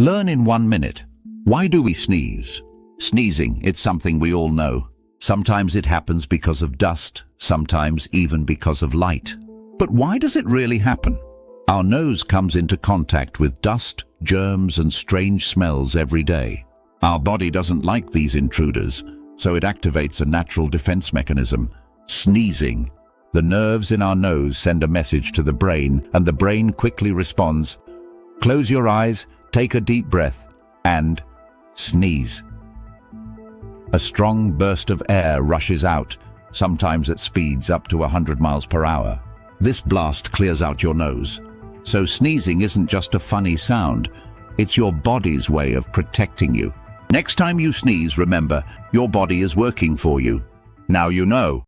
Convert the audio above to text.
Learn in 1 minute. Why do we sneeze? Sneezing, it's something we all know. Sometimes it happens because of dust, sometimes even because of light. But why does it really happen? Our nose comes into contact with dust, germs, and strange smells every day. Our body doesn't like these intruders, so it activates a natural defense mechanism, sneezing. The nerves in our nose send a message to the brain, and the brain quickly responds. Close your eyes, take a deep breath, and sneeze. A strong burst of air rushes out, sometimes at speeds up to 100 miles per hour. This blast clears out your nose. So sneezing isn't just a funny sound, it's your body's way of protecting you. Next time you sneeze, remember, your body is working for you. Now you know.